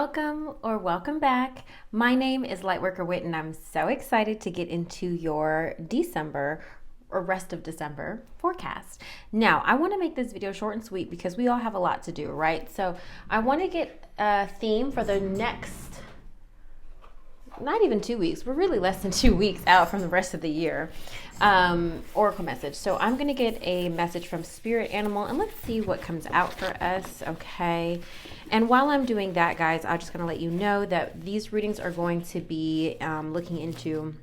Welcome or welcome back. My name is Lightworker Whit, and I'm so excited to get into your December or rest of December forecast. Now, I want to make this video short and sweet because we all have a lot to do, right? So I want to get a theme for the next, not even 2 weeks. We're really less than 2 weeks out from the rest of the year. Oracle message. So I'm going to get a message from Spirit Animal and let's see what comes out for us. Okay. And while I'm doing that, guys, I'm just going to let you know that these readings are going to be looking into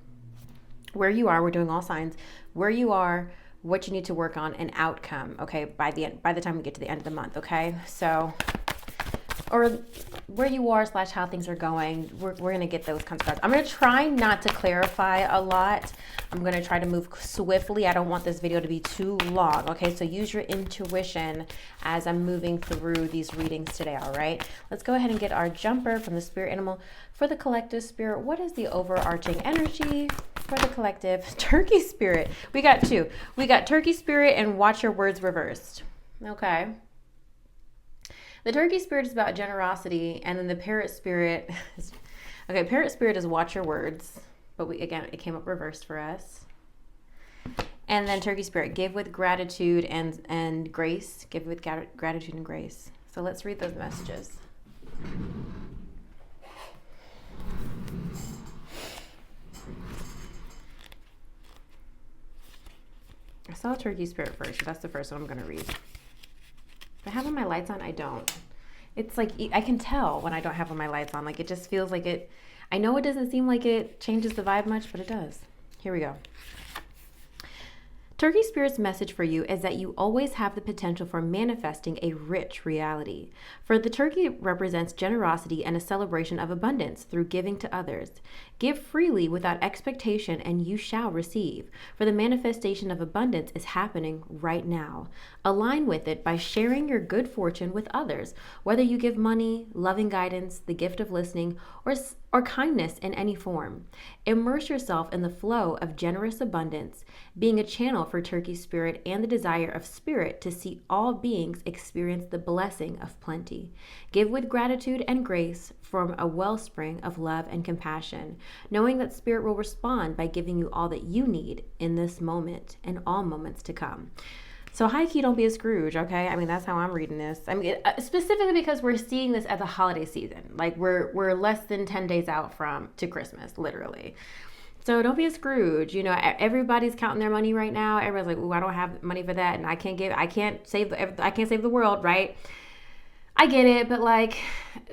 where you are. We're doing all signs, where you are, what you need to work on, and outcome. Okay. By the time we get to the end of the month. Okay. So, or where you are / how things are going. We're going to get those kinds of cards. I'm going to try not to clarify a lot. I'm going to try to move swiftly. I don't want this video to be too long. Okay, so use your intuition as I'm moving through these readings today. All right, let's go ahead and get our jumper from the Spirit Animal for the collective spirit. What is the overarching energy for the collective Turkey Spirit? We got two. We got Turkey Spirit and Watch Your Words reversed. Okay. The Turkey Spirit is about generosity, and then the Parrot Spirit is, okay, Parrot Spirit is Watch Your Words, but again, it came up reversed for us. And then Turkey Spirit, give with gratitude and grace, give with gratitude and grace. So let's read those messages. I saw Turkey Spirit first, so that's the first one I'm going to read. If I have my lights on, I don't. It's like, I can tell when I don't have my lights on. Like, it just feels like it, I know it doesn't seem like it changes the vibe much, but it does. Here we go. Turkey Spirit's message for you is that you always have the potential for manifesting a rich reality. For the turkey represents generosity and a celebration of abundance through giving to others. Give freely without expectation and you shall receive. For the manifestation of abundance is happening right now. Align with it by sharing your good fortune with others, whether you give money, loving guidance, the gift of listening, or kindness in any form. Immerse yourself in the flow of generous abundance, being a channel for Turkey Spirit and the desire of Spirit to see all beings experience the blessing of plenty. Give with gratitude and grace from a wellspring of love and compassion, knowing that Spirit will respond by giving you all that you need in this moment and all moments to come. So high key, don't be a Scrooge, okay? I mean, that's how I'm reading this. I mean, specifically because we're seeing this at the holiday season. Like, we're less than 10 days out to Christmas, literally. So don't be a Scrooge. You know, everybody's counting their money right now. Everybody's like, "Ooh, I don't have money for that, and I can't save the world," right? I get it, but like,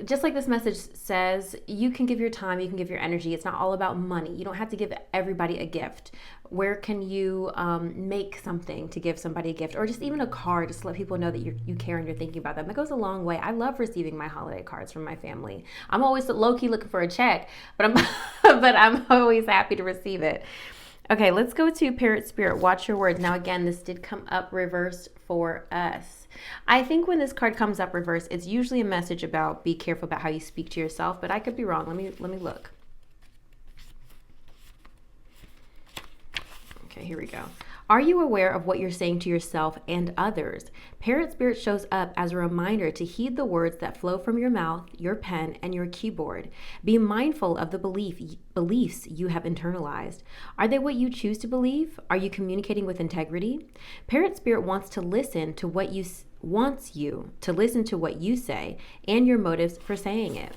just like this message says, you can give your time, you can give your energy. It's not all about money. You don't have to give everybody a gift. Where can you make something to give somebody a gift, or just even a card, just to let people know that you care and you're thinking about them? That goes a long way. I love receiving my holiday cards from my family. I'm always low-key looking for a check, but I'm always happy to receive it. Okay, let's go to Parrot Spirit. Watch your words. Now, again, this did come up reversed for us. I think when this card comes up reversed, it's usually a message about be careful about how you speak to yourself, but I could be wrong. Let me look. Okay, here we go. Are you aware of what you're saying to yourself and others? Parrot Spirit shows up as a reminder to heed the words that flow from your mouth, your pen, and your keyboard. Be mindful of the beliefs you have internalized. Are they what you choose to believe? Are you communicating with integrity? Parrot Spirit wants you to listen to what you say and your motives for saying it.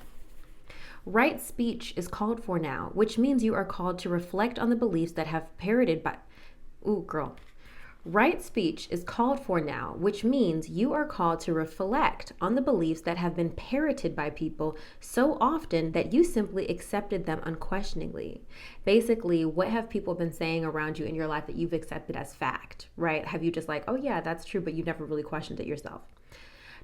Right speech is called for now, which means you are called to reflect on the beliefs that have parroted by... Ooh, girl. Right speech is called for now, which means you are called to reflect on the beliefs that have been parroted by people so often that you simply accepted them unquestioningly. Basically, what have people been saying around you in your life that you've accepted as fact, right? Have you just like, oh yeah, that's true, but you never really questioned it yourself?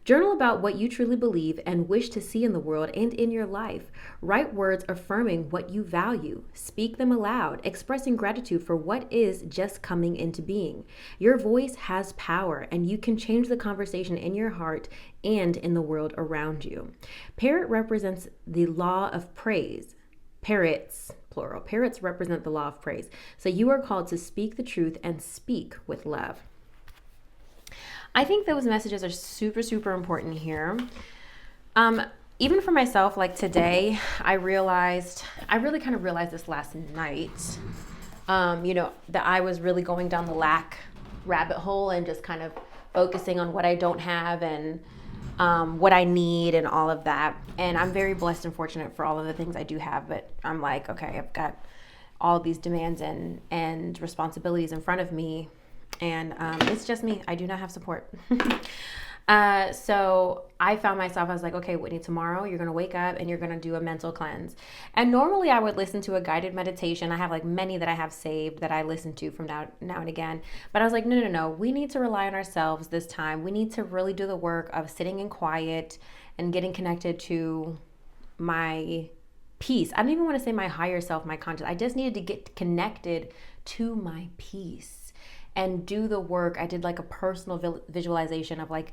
Journal about what you truly believe and wish to see in the world and in your life. Write words affirming what you value. Speak them aloud, expressing gratitude for what is just coming into being. Your voice has power, and you can change the conversation in your heart and in the world around you. Parrot represents the law of praise. Parrots, plural. Parrots represent the law of praise. So you are called to speak the truth and speak with love. I think those messages are super, super important here. even for myself, like today, I really kind of realized this last night, that I was really going down the lack rabbit hole and just kind of focusing on what I don't have and what I need and all of that. And I'm very blessed and fortunate for all of the things I do have, but I'm like, okay, I've got all of these demands and responsibilities in front of me, and it's just me. I do not have support. So I found myself, I was like, okay, Whitney, tomorrow you're going to wake up and you're going to do a mental cleanse. And normally I would listen to a guided meditation. I have like many that I have saved that I listen to from now and again. But I was like, no. We need to rely on ourselves this time. We need to really do the work of sitting in quiet and getting connected to my peace. I don't even want to say my higher self, my conscious. I just needed to get connected to my peace and do the work. I did like a personal visualization of like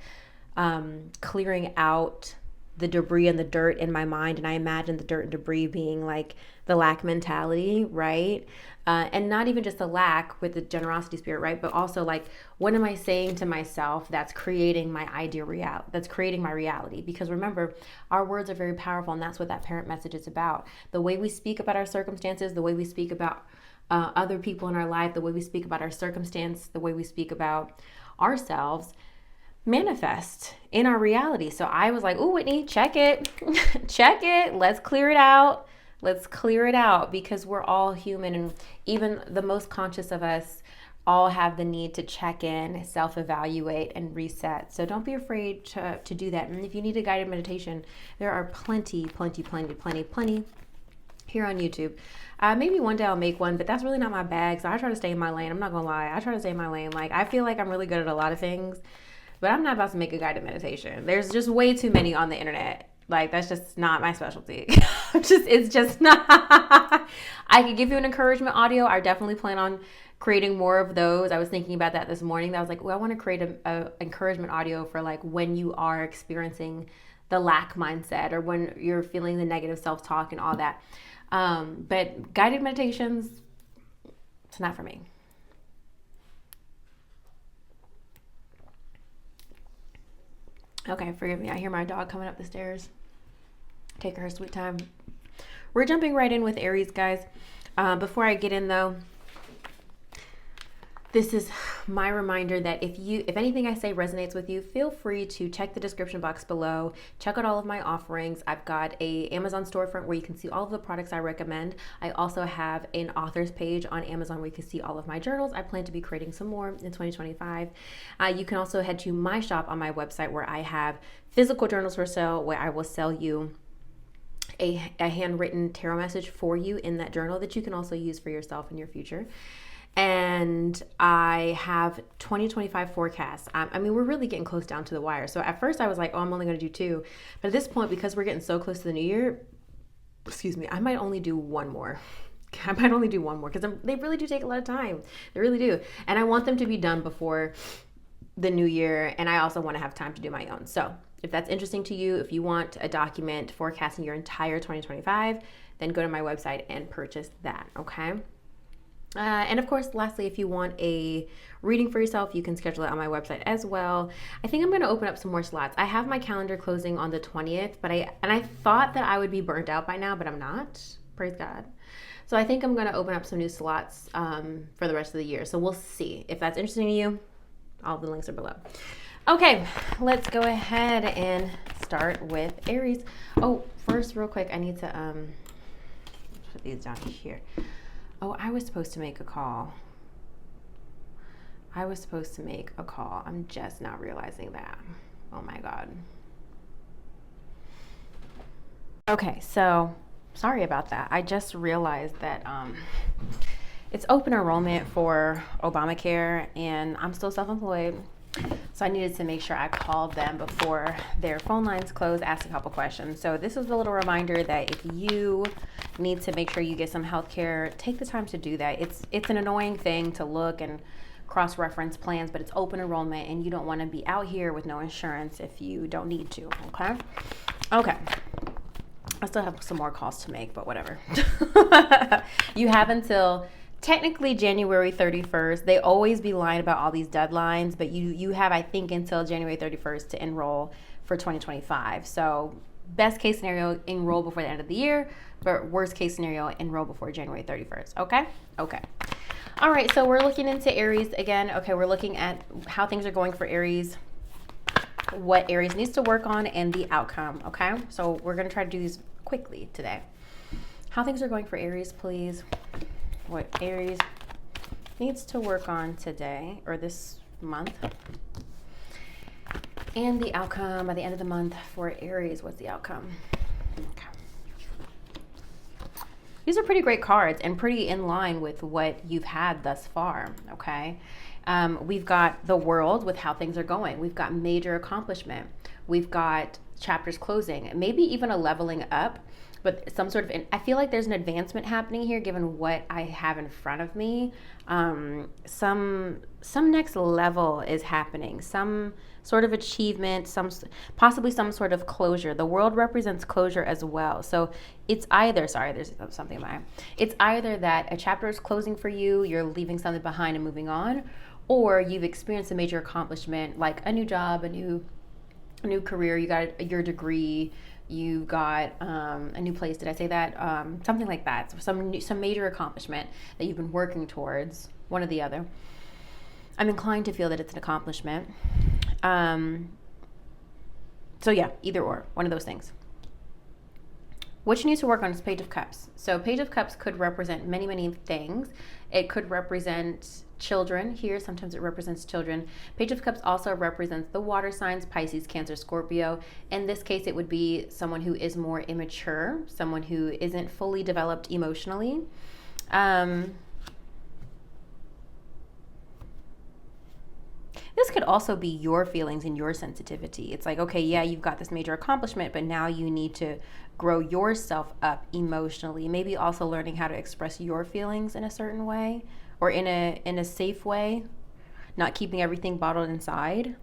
clearing out the debris and the dirt in my mind. And I imagined the dirt and debris being like the lack mentality, right? And not even just the lack with the generosity spirit, right? But also like, what am I saying to myself that's creating my ideal reality, that's creating my reality? Because remember, our words are very powerful, and that's what that parent message is about. The way we speak about our circumstances, the way we speak about other people in our life, the way we speak about our circumstance, the way we speak about ourselves manifest in our reality. So I was like, oh, Whitney, check it. Check it. Let's clear it out. Let's clear it out, because we're all human, and even the most conscious of us all have the need to check in, self-evaluate, and reset. So don't be afraid to do that. And if you need a guided meditation, there are plenty here on YouTube. Maybe one day I'll make one, but that's really not my bag. So I try to stay in my lane. I'm not gonna lie. I try to stay in my lane. Like, I feel like I'm really good at a lot of things, but I'm not about to make a guided meditation. There's just way too many on the internet. Like, that's just not my specialty. It's just not. I could give you an encouragement audio. I definitely plan on creating more of those. I was thinking about that this morning. I was like, I want to create a encouragement audio for like when you are experiencing the lack mindset, or when you're feeling the negative self-talk and all that. But guided meditations, it's not for me. Okay, forgive me. I hear my dog coming up the stairs. Take her sweet time. We're jumping right in with Aries, guys. Before I get in though, this is my reminder that if anything I say resonates with you, feel free to check the description box below. Check out all of my offerings. I've got a Amazon storefront where you can see all of the products I recommend. I also have an authors page on Amazon where you can see all of my journals. I plan to be creating some more in 2025. You can also head to my shop on my website where I have physical journals for sale, where I will sell you a handwritten tarot message for you in that journal that you can also use for yourself in your future. And I have 2025 forecasts. I mean, we're really getting close down to the wire. So at first I was like, oh, I'm only going to do 2. But at this point, because we're getting so close to the new year, I might only do one more. Because they really do take a lot of time. They really do. And I want them to be done before the new year. And I also want to have time to do my own. So if that's interesting to you, if you want a document forecasting your entire 2025, then go to my website and purchase that, okay? And of course, lastly, if you want a reading for yourself, you can schedule it on my website as well. I think I'm going to open up some more slots. I have my calendar closing on the 20th, but I thought that I would be burnt out by now, but I'm not. Praise God. So I think I'm going to open up some new slots for the rest of the year. So we'll see. If that's interesting to you, all the links are below. Okay, let's go ahead and start with Aries. Oh, first, real quick, I need to put these down here. Oh, I was supposed to make a call. I'm just not realizing that. Oh my God. Okay, so sorry about that. I just realized that it's open enrollment for Obamacare, and I'm still self-employed. So I needed to make sure I called them before their phone lines closed, asked a couple questions. So this is a little reminder that if you need to make sure you get some health care, take the time to do that. It's an annoying thing to look and cross-reference plans, but it's open enrollment, and you don't want to be out here with no insurance if you don't need to, okay? I still have some more calls to make, but whatever. You have until technically January 31st. They always be lying about all these deadlines, but you have, I think, until January 31st to enroll for 2025. So Best case scenario, enroll before the end of the year, but worst case scenario, enroll before January 31st. Okay? Okay. All right, so we're looking into Aries again. Okay, we're looking at how things are going for Aries, what Aries needs to work on, and the outcome. Okay, so we're going to try to do these quickly today. How things are going for Aries, please. What Aries needs to work on today or this month. And the outcome by the end of the month for Aries. What's the outcome? Okay. These are pretty great cards and pretty in line with what you've had thus far, okay? We've got the World with how things are going. We've got major accomplishment. We've got chapters closing, maybe even a leveling up, but some sort of, I feel like there's an advancement happening here given what I have in front of me. Some next level is happening, some sort of achievement, possibly some sort of closure. The World represents closure as well. So it's either, sorry, there's something in my eye. It's either that a chapter is closing for you, you're leaving something behind and moving on, or you've experienced a major accomplishment like a new job, a new career, you got your degree, you got a new place. Did I say that? Something like that. So some major accomplishment that you've been working towards, one or the other. I'm inclined to feel that it's an accomplishment. So yeah, either or, one of those things. What you need to work on is Page of Cups. So Page of Cups could represent many, many things. It could represent children here. Sometimes it represents children. Page of Cups also represents the water signs, Pisces, Cancer, Scorpio. In this case, it would be someone who is more immature, someone who isn't fully developed emotionally. This could also be your feelings and your sensitivity. It's like, okay, yeah, you've got this major accomplishment, but now you need to grow yourself up emotionally. Maybe also learning how to express your feelings in a certain way or in a safe way, not keeping everything bottled inside.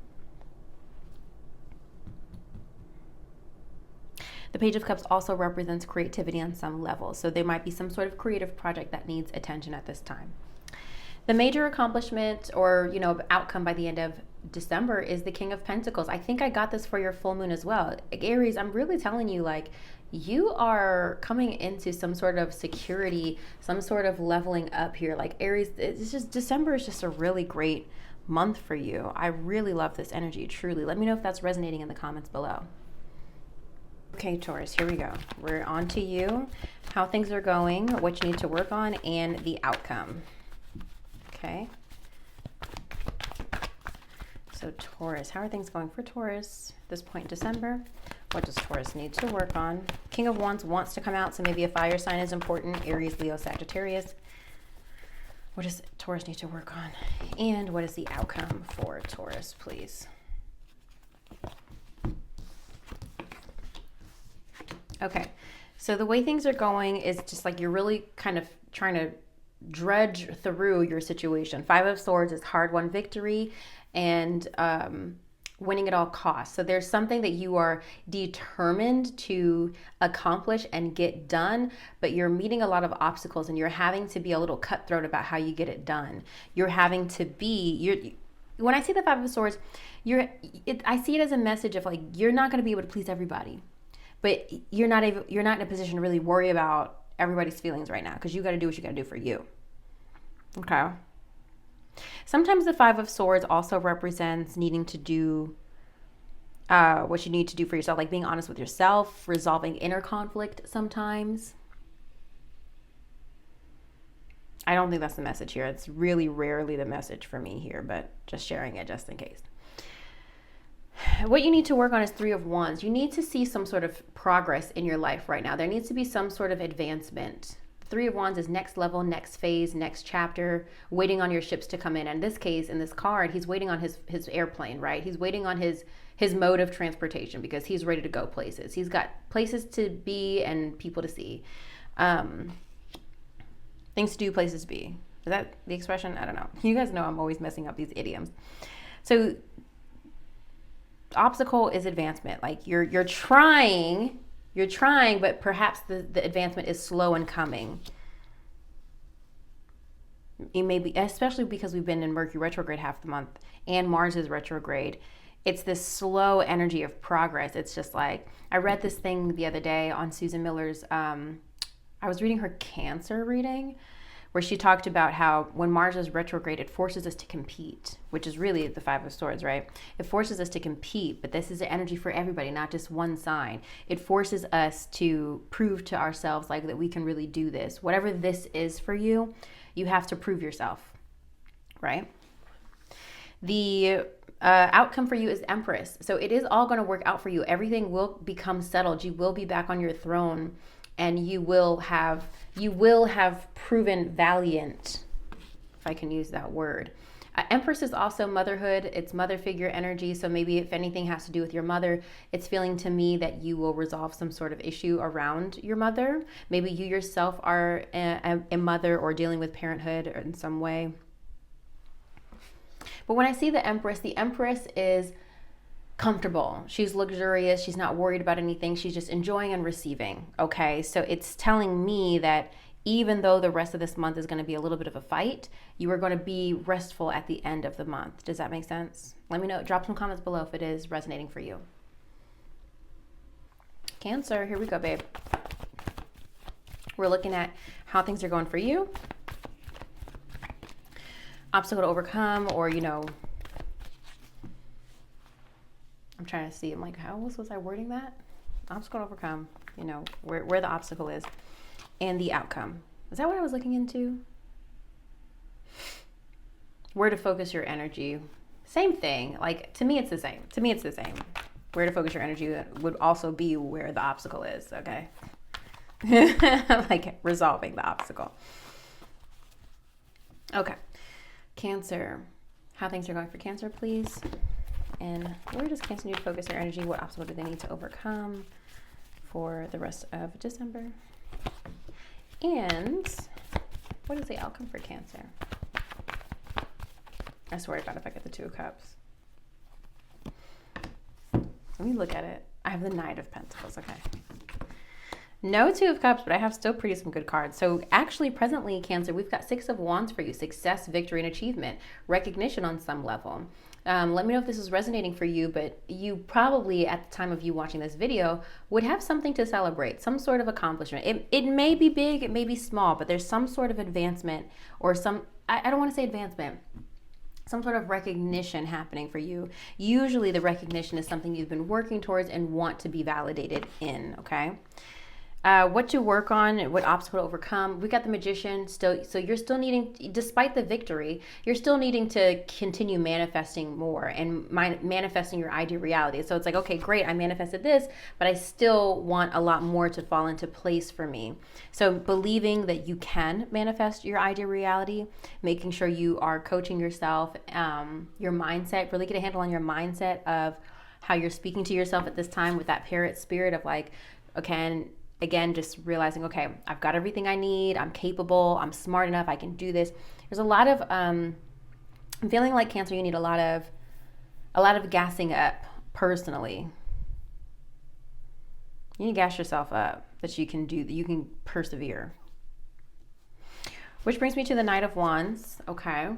The Page of Cups also represents creativity on some level. So there might be some sort of creative project that needs attention at this time. The major accomplishment or, outcome by the end of December is the King of Pentacles. I think I got this for your full moon as well. Aries, I'm really telling you, like, you are coming into some sort of security, some sort of leveling up here. Like Aries, it's just, December is just a really great month for you. I really love this energy, truly. Let me know if that's resonating in the comments below. Okay, Taurus, here we go. We're on to you, how things are going, what you need to work on, and the outcome. Okay. So Taurus, how are things going for Taurus at this point in December? What does Taurus need to work on? King of Wands wants to come out, so maybe a fire sign is important. Aries, Leo, Sagittarius. What does Taurus need to work on? And what is the outcome for Taurus, please? Okay, so the way things are going is just like you're really kind of trying to dredge through your situation. Five of Swords is hard-won victory and winning at all costs. So there's something that you are determined to accomplish and get done, but you're meeting a lot of obstacles and you're having to be a little cutthroat about how you get it done. You're having to be, when I see the Five of Swords, I see it as a message of like, you're not going to be able to please everybody, but you're not in a position to really worry about everybody's feelings right now because you got to do what you got to do for you. Okay. Sometimes the Five of Swords also represents needing to do what you need to do for yourself, like being honest with yourself, resolving inner conflict sometimes. I don't think that's the message here. It's really rarely the message for me here, but just sharing it just in case. What you need to work on is Three of Wands. You need to see some sort of progress in your life right now. There needs to be some sort of advancement. Three of Wands is next level, next phase, next chapter, waiting on your ships to come in. And in this case, in this card, he's waiting on his airplane, right? He's waiting on his mode of transportation because he's ready to go places. He's got places to be and people to see. Things to do, places to be. Is that the expression? I don't know. You guys know I'm always messing up these idioms. So obstacle is advancement. Like you're trying, but perhaps the advancement is slow in coming. It may be, especially because we've been in Mercury retrograde half the month and Mars is retrograde. It's this slow energy of progress. It's just like, I read this thing the other day on Susan Miller's, I was reading her Cancer reading, where she talked about how when Mars is retrograde, it forces us to compete, which is really the Five of Swords, right? It forces us to compete, but this is the energy for everybody, not just one sign. It forces us to prove to ourselves like that we can really do this. Whatever this is for you, you have to prove yourself, right? The outcome for you is Empress. So it is all going to work out for you. Everything will become settled. You will be back on your throne, and you will have proven valiant, if I can use that word. Empress is also motherhood. It's mother figure energy. So maybe if anything has to do with your mother, it's feeling to me that you will resolve some sort of issue around your mother. Maybe you yourself are a mother or dealing with parenthood in some way. But when I see the Empress is comfortable. She's luxurious. She's not worried about anything. She's just enjoying and receiving. Okay. So it's telling me that even though the rest of this month is going to be a little bit of a fight, you are going to be restful at the end of the month. Does that make sense? Let me know. Drop some comments below if it is resonating for you. Cancer, here we go, babe. We're looking at how things are going for you. Obstacle to overcome, or, you know, I'm trying to see, I'm like, how else was I wording that? Obstacle to overcome, you know, where the obstacle is and the outcome. Is that what I was looking into? Where to focus your energy. Same thing. Like, to me, it's the same. Where to focus your energy would also be where the obstacle is, okay? Like resolving the obstacle. Okay. Cancer. How things are going for Cancer, please. And where does Cancer need to focus their energy? What obstacle do they need to overcome for the rest of December? And what is the outcome for Cancer? I swear to God, if I get the Two of Cups. Let me look at it. I have the Knight of Pentacles, okay. No Two of Cups, but I have still pretty some good cards. So actually, presently, Cancer, we've got Six of Wands for you. Success, victory, and achievement. Recognition on some level. Let me know if this is resonating for you, but you probably, at the time of you watching this video, would have something to celebrate, some sort of accomplishment. It may be big, it may be small, but there's some sort of advancement or I don't want to say advancement, some sort of recognition happening for you. Usually the recognition is something you've been working towards and want to be validated in, okay? What to work on, what obstacle to overcome. We got the Magician still, so you're still needing, despite the victory, you're still needing to continue manifesting more and manifesting your ideal reality. So it's like, okay, great, I manifested this, but I still want a lot more to fall into place for me. So believing that you can manifest your ideal reality, making sure you are coaching yourself, your mindset, really get a handle on your mindset of how you're speaking to yourself at this time with that parrot spirit of like, okay, again, just realizing, okay, I've got everything I need. I'm capable. I'm smart enough. I can do this. There's a lot of, I'm feeling like Cancer, you need a lot of gassing up personally. You need to gas yourself up that you can persevere. Which brings me to the Knight of Wands, okay,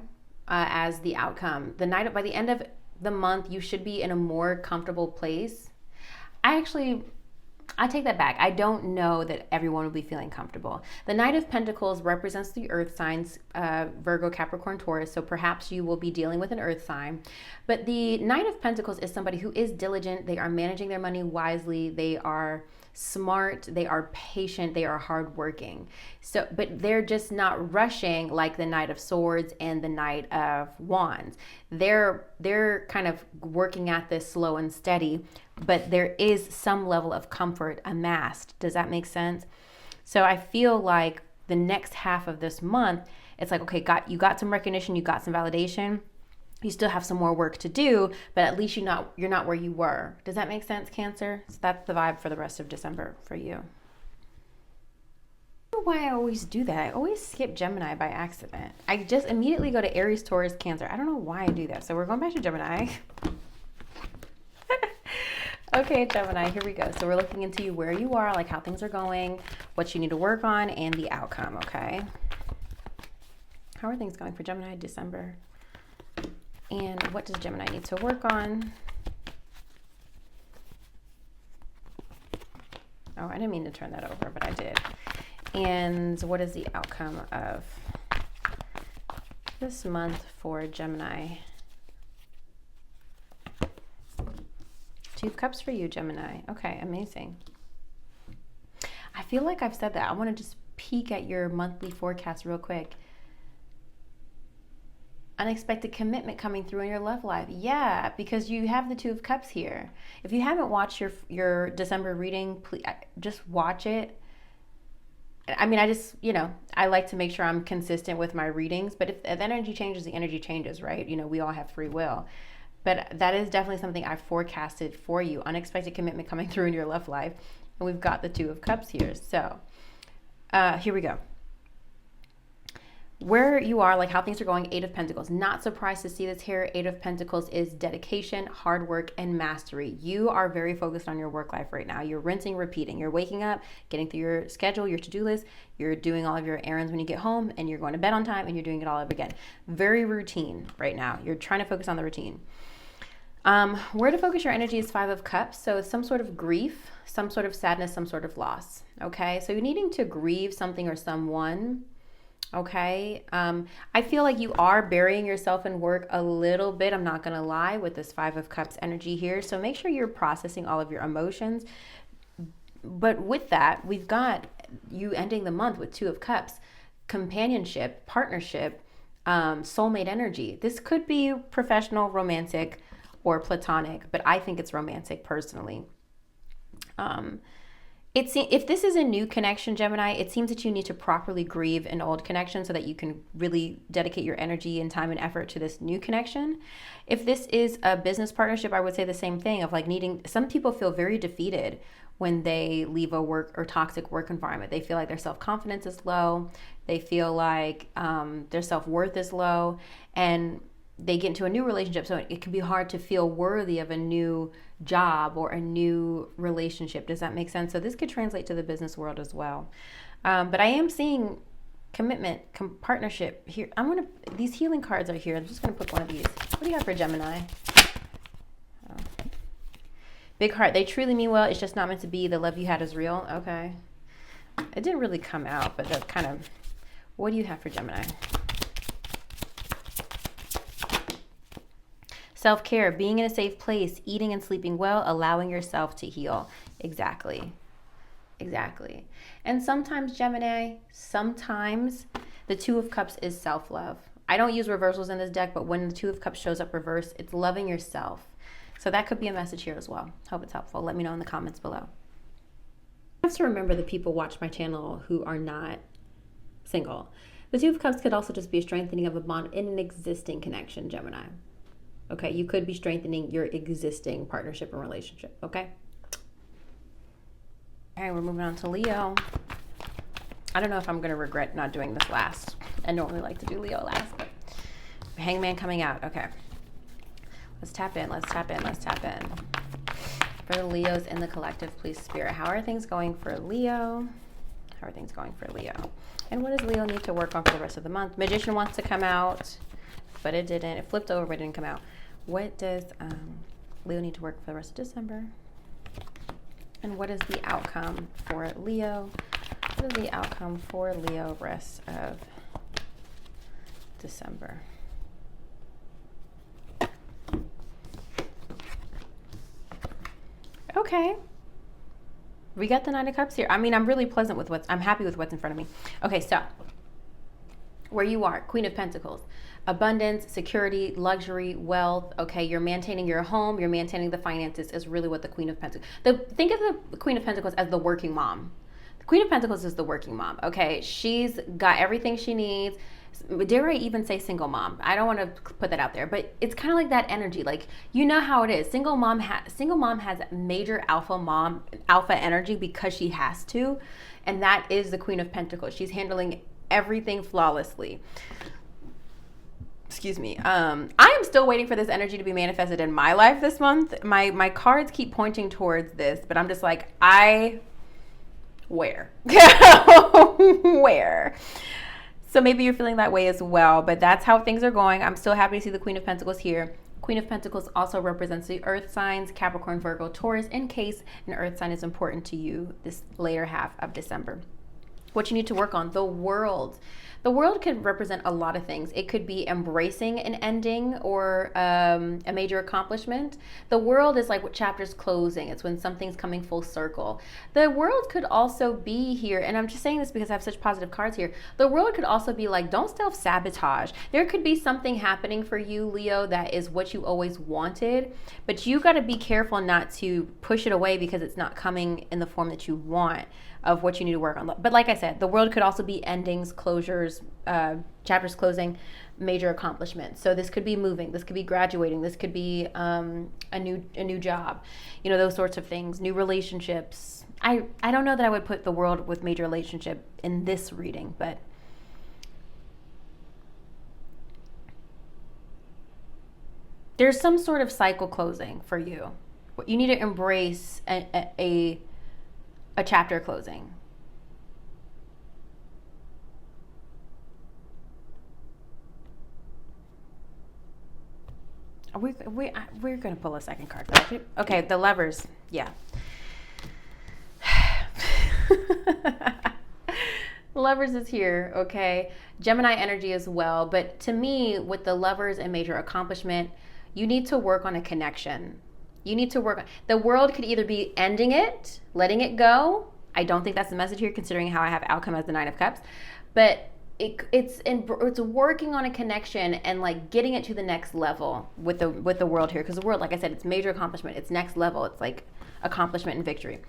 as the outcome. By the end of the month, you should be in a more comfortable place. I take that back. I don't know that everyone will be feeling comfortable. The Knight of Pentacles represents the earth signs, Virgo, Capricorn, Taurus. So perhaps you will be dealing with an earth sign. But the Knight of Pentacles is somebody who is diligent. They are managing their money wisely. They are smart. They are patient. They are hardworking. So, but they're just not rushing like the Knight of Swords and the Knight of Wands. They're kind of working at this slow and steady, but there is some level of comfort amassed. Does that make sense? So I feel like the next half of this month, it's like, okay, you got some recognition, you got some validation. You still have some more work to do, but at least you're not where you were. Does that make sense, Cancer? So that's the vibe for the rest of December for you. I don't know why I always do that. I always skip Gemini by accident. I just immediately go to Aries, Taurus, Cancer. I don't know why I do that. So we're going back to Gemini. Okay, Gemini, here we go. So we're looking into where you are, like how things are going, what you need to work on, and the outcome, okay? How are things going for Gemini December? And what does Gemini need to work on? Oh, I didn't mean to turn that over, but I did. And what is the outcome of this month for Gemini? Two of Cups for you, Gemini. Okay, amazing. I feel like I've said that. I want to just peek at your monthly forecast real quick. Unexpected commitment coming through in your love life. Yeah, because you have the Two of Cups here. If you haven't watched your December reading, please just watch it. I mean, I just, I like to make sure I'm consistent with my readings, but if the energy changes, the energy changes, right? We all have free will. But that is definitely something I forecasted for you. Unexpected commitment coming through in your love life. And we've got the Two of Cups here. So here we go. Where you are, like how things are going, Eight of Pentacles. Not surprised to see this here. Eight of Pentacles is dedication, hard work, and mastery. You are very focused on your work life right now. You're rinsing, repeating. You're waking up, getting through your schedule, your to-do list. You're doing all of your errands when you get home, and you're going to bed on time, and you're doing it all over again. Very routine right now. You're trying to focus on the routine. Where to focus your energy is Five of Cups. So some sort of grief, some sort of sadness, some sort of loss. Okay, so you're needing to grieve something or someone. Okay, I feel like you are burying yourself in work a little bit. I'm not gonna lie, with this Five of Cups energy here. So make sure you're processing all of your emotions. But with that, we've got you ending the month with Two of Cups, companionship, partnership, soulmate energy. This could be professional, romantic, or platonic, but I think it's romantic personally. If this is a new connection, Gemini, it seems that you need to properly grieve an old connection so that you can really dedicate your energy and time and effort to this new connection. If this is a business partnership, I would say the same thing of like some people feel very defeated when they leave a work or toxic work environment. They feel like their self-confidence is low. They feel like their self-worth is low, and they get into a new relationship, so it can be hard to feel worthy of a new job or a new relationship. Does that make sense? So this could translate to the business world as well. But I am seeing commitment, partnership here. These healing cards are here. I'm just gonna put one of these. What do you have for Gemini? Oh. Big heart. They truly mean well. It's just not meant to be. The love you had is real. Okay. It didn't really come out, but that kind of, what do you have for Gemini? Self-care, being in a safe place, eating and sleeping well, allowing yourself to heal. Exactly. And sometimes, Gemini, the Two of Cups is self-love. I don't use reversals in this deck, but when the Two of Cups shows up reverse, it's loving yourself. So that could be a message here as well. Hope it's helpful. Let me know in the comments below. I have to remember that people watch my channel who are not single. The Two of Cups could also just be a strengthening of a bond in an existing connection, Gemini. Okay, you could be strengthening your existing partnership and relationship, okay? All right, we're moving on to Leo. I don't know if I'm going to regret not doing this last. I normally like to do Leo last, but Hangman coming out. Okay. Let's tap in. For the Leos in the collective, please, Spirit. How are things going for Leo? And what does Leo need to work on for the rest of the month? Magician wants to come out, but it didn't. It flipped over, but it didn't come out. What does Leo need to work for the rest of December? And what is the outcome for Leo? What is the outcome for Leo rest of December? Okay. We got the Nine of Cups here. I mean, I'm really pleasant with I'm happy with what's in front of me. Okay, so where you are, Queen of Pentacles. Abundance, security, luxury, wealth. Okay, you're maintaining your home, you're maintaining the finances is really what the Queen of Pentacles. Think of the Queen of Pentacles as the working mom. The Queen of Pentacles is the working mom. Okay, she's got everything she needs. Dare I even say single mom? I don't want to put that out there, but it's kind of like that energy. Like, you know how it is. Single mom has major alpha energy because she has to, and that is the Queen of Pentacles. She's handling everything flawlessly. Excuse me. I am still waiting for this energy to be manifested in my life this month. My cards keep pointing towards this, but I'm just like, where? Where? So maybe you're feeling that way as well, but that's how things are going. I'm still happy to see the Queen of Pentacles here. Queen of Pentacles also represents the earth signs, Capricorn, Virgo, Taurus, in case an earth sign is important to you this later half of December. What you need to work on, the world. The world could represent a lot of things. It could be embracing an ending or a major accomplishment. The world is like what chapters closing. It's when something's coming full circle. The world could also be here, and I'm just saying this because I have such positive cards here. The world could also be like, don't self-sabotage. There could be something happening for you, Leo, that is what you always wanted, but you got to be careful not to push it away because it's not coming in the form that you want of what you need to work on. But like I said, the world could also be endings, closures, chapters closing, major accomplishments. So this could be moving, this could be graduating, this could be a new job, you know, those sorts of things, new relationships. I don't know that I would put the world with major relationship in this reading, but there's some sort of cycle closing for you. You need to embrace a chapter closing. We're going to pull a second card. Okay, the Lovers. Yeah. Lovers is here, okay? Gemini energy as well. But to me, with the Lovers and major accomplishment, you need to work on a connection. You need to work on, the world could either be ending it, letting it go. I don't think that's the message here, considering how I have outcome as the Nine of Cups. But it's working on a connection and like getting it to the next level with the world here. Because the world, like I said, it's major accomplishment. It's next level. It's like accomplishment and victory.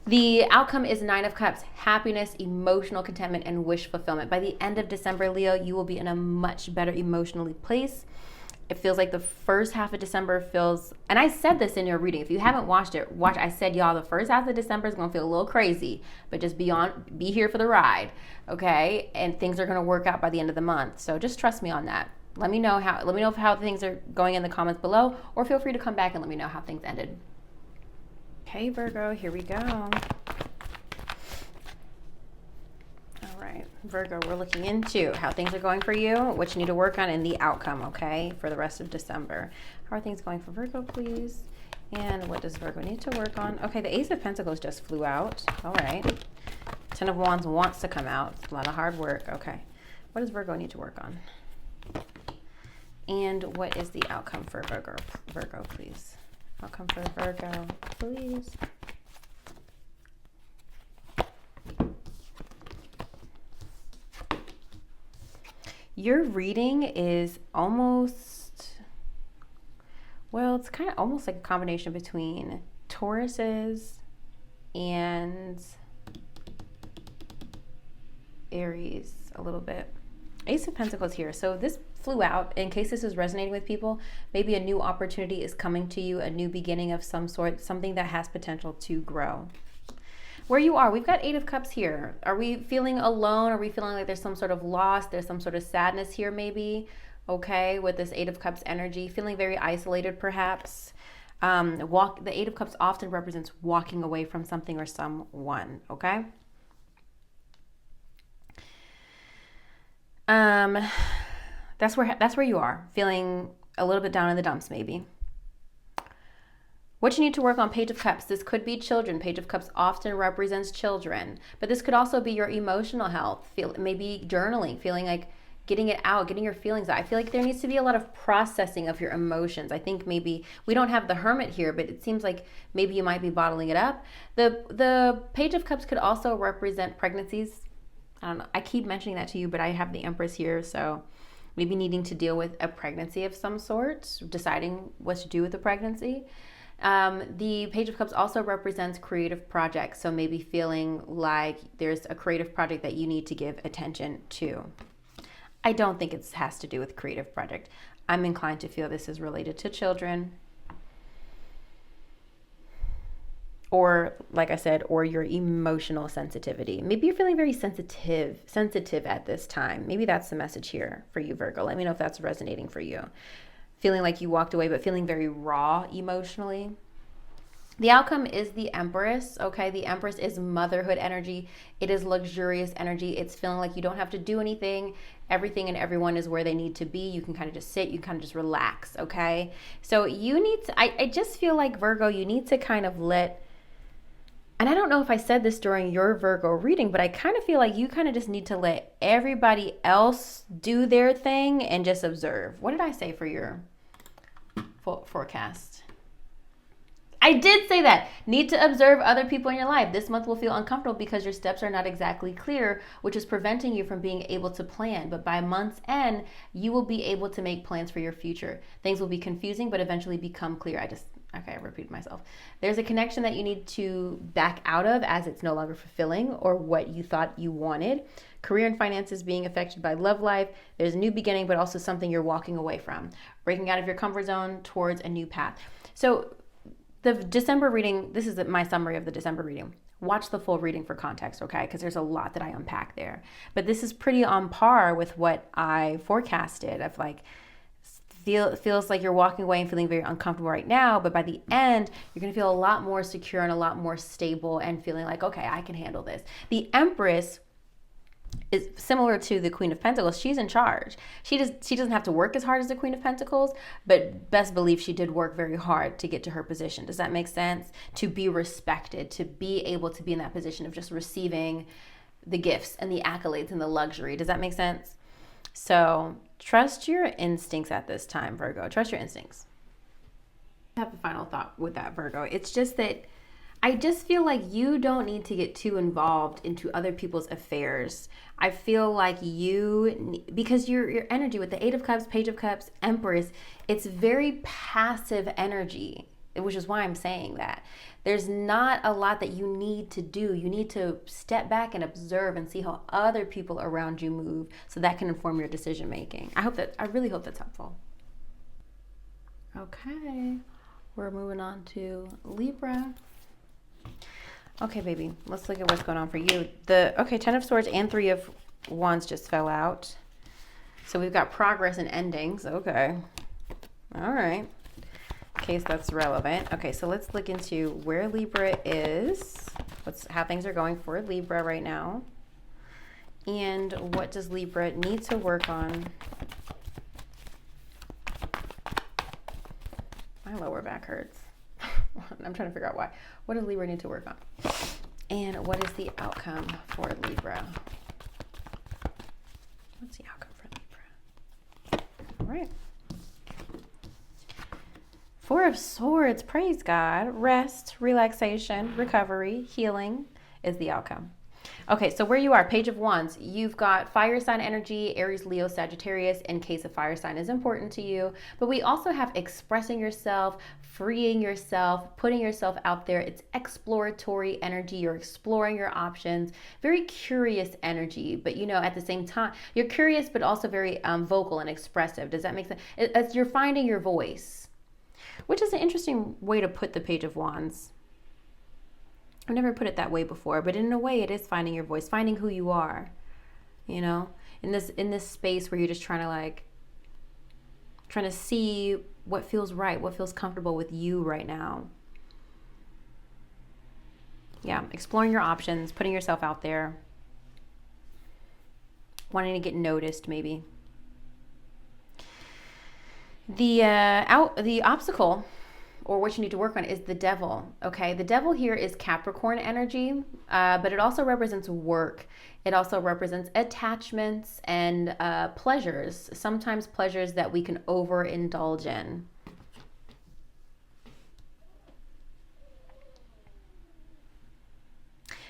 The outcome is Nine of Cups, happiness, emotional contentment, and wish fulfillment. By the end of December, Leo, you will be in a much better emotionally place. It feels like the first half of December feels, and I said this in your reading. If you haven't watched it, watch. I said, y'all, the first half of December is going to feel a little crazy, but just be here for the ride, okay? And things are going to work out by the end of the month. So just trust me on that. Let me know how things are going in the comments below, or feel free to come back and let me know how things ended. Okay, Virgo, here we go. Virgo, we're looking into how things are going for you, what you need to work on, and the outcome, okay, for the rest of December. How are things going for Virgo, please? And what does Virgo need to work on? Okay, the Ace of Pentacles just flew out. All right. Ten of Wands wants to come out. It's a lot of hard work. Okay. What does Virgo need to work on? And what is the outcome for Virgo? Virgo, please. Outcome for Virgo, please. Your reading is almost, well, it's kind of almost like a combination between Tauruses and Aries a little bit. Ace of Pentacles here. So this flew out. In case this is resonating with people, maybe a new opportunity is coming to you, a new beginning of some sort, something that has potential to grow. Where you are, we've got Eight of Cups here. Are we feeling alone? Are we feeling like there's some sort of loss? There's some sort of sadness here maybe, okay, with this Eight of Cups energy. Feeling very isolated perhaps. The Eight of Cups often represents walking away from something or someone, okay? That's where you are, feeling a little bit down in the dumps maybe. What you need to work on, Page of Cups. This could be children. Page of Cups often represents children, but this could also be your emotional health. Maybe journaling, feeling like getting it out, getting your feelings out. I feel like there needs to be a lot of processing of your emotions. I think maybe we don't have the Hermit here, but it seems like maybe you might be bottling it up. The Page of Cups could also represent pregnancies. I don't know. I keep mentioning that to you, but I have the Empress here, so maybe needing to deal with a pregnancy of some sort, deciding what to do with the pregnancy. The Page of Cups also represents creative projects, so maybe feeling like there's a creative project that you need to give attention to. I don't think it has to do with creative project. I'm inclined to feel this is related to children, or like I said, or your emotional sensitivity. Maybe you're feeling very sensitive at this time. Maybe that's the message here for you, Virgo. Let me know if that's resonating for you. Feeling like you walked away, but feeling very raw emotionally. The outcome is the Empress, okay? The Empress is motherhood energy. It is luxurious energy. It's feeling like you don't have to do anything. Everything and everyone is where they need to be. You can kind of just sit, you can kind of just relax, okay? So you need to, I just feel like, Virgo, you need to kind of let, and I don't know if I said this during your Virgo reading, but I kind of feel like you kind of just need to let everybody else do their thing and just observe. What did I say for your forecast? I did say that. Need to observe other people in your life. This month will feel uncomfortable because your steps are not exactly clear, which is preventing you from being able to plan. But by month's end, you will be able to make plans for your future. Things will be confusing, but eventually become clear. I repeated myself. There's a connection that you need to back out of as it's no longer fulfilling or what you thought you wanted. Career and finances being affected by love life. There's a new beginning, but also something you're walking away from. Breaking out of your comfort zone towards a new path. So the December reading, this is my summary of the December reading. Watch the full reading for context, okay? Because there's a lot that I unpack there. But this is pretty on par with what I forecasted of like, feels like you're walking away and feeling very uncomfortable right now, but by the end, you're going to feel a lot more secure and a lot more stable and feeling like, okay, I can handle this. The Empress is similar to the Queen of Pentacles. She's in charge. She doesn't have to work as hard as the Queen of Pentacles, but best believe she did work very hard to get to her position. Does that make sense? To be respected, to be able to be in that position of just receiving the gifts and the accolades and the luxury. Does that make sense? So trust your instincts at this time, Virgo. Trust your instincts. I have a final thought with that, Virgo. It's just that I just feel like you don't need to get too involved into other people's affairs. I feel like because your energy with the Eight of Cups, Page of Cups, Empress, it's very passive energy, which is why I'm saying that. There's not a lot that you need to do. You need to step back and observe and see how other people around you move so that can inform your decision making. I really hope that's helpful. Okay, we're moving on to Libra. Okay, baby, let's look at what's going on for you. Ten of Swords and Three of Wands just fell out. So we've got progress and endings. Okay. All right. In case that's relevant. Okay, so let's look into where Libra is. How things are going for Libra right now. And what does Libra need to work on? My lower back hurts. I'm trying to figure out why. What does Libra need to work on? And what is the outcome for Libra? What's the outcome for Libra? All right. Four of Swords, praise God. Rest, relaxation, recovery, healing is the outcome. Okay, so where you are, Page of Wands, you've got fire sign energy, Aries, Leo, Sagittarius, in case a fire sign is important to you. But we also have expressing yourself, freeing yourself, putting yourself out there. It's exploratory energy. You're exploring your options. Very curious energy, but at the same time, you're curious, but also very vocal and expressive. Does that make sense? As you're finding your voice, which is an interesting way to put the Page of Wands. I've never put it that way before, but in a way it is finding your voice, finding who you are, in this space where you're just trying to see what feels right, what feels comfortable with you right now. Yeah, exploring your options, putting yourself out there, wanting to get noticed maybe. The obstacle, or what you need to work on, is the Devil, okay? The Devil here is Capricorn energy, but it also represents work. It also represents attachments and pleasures, sometimes pleasures that we can overindulge in.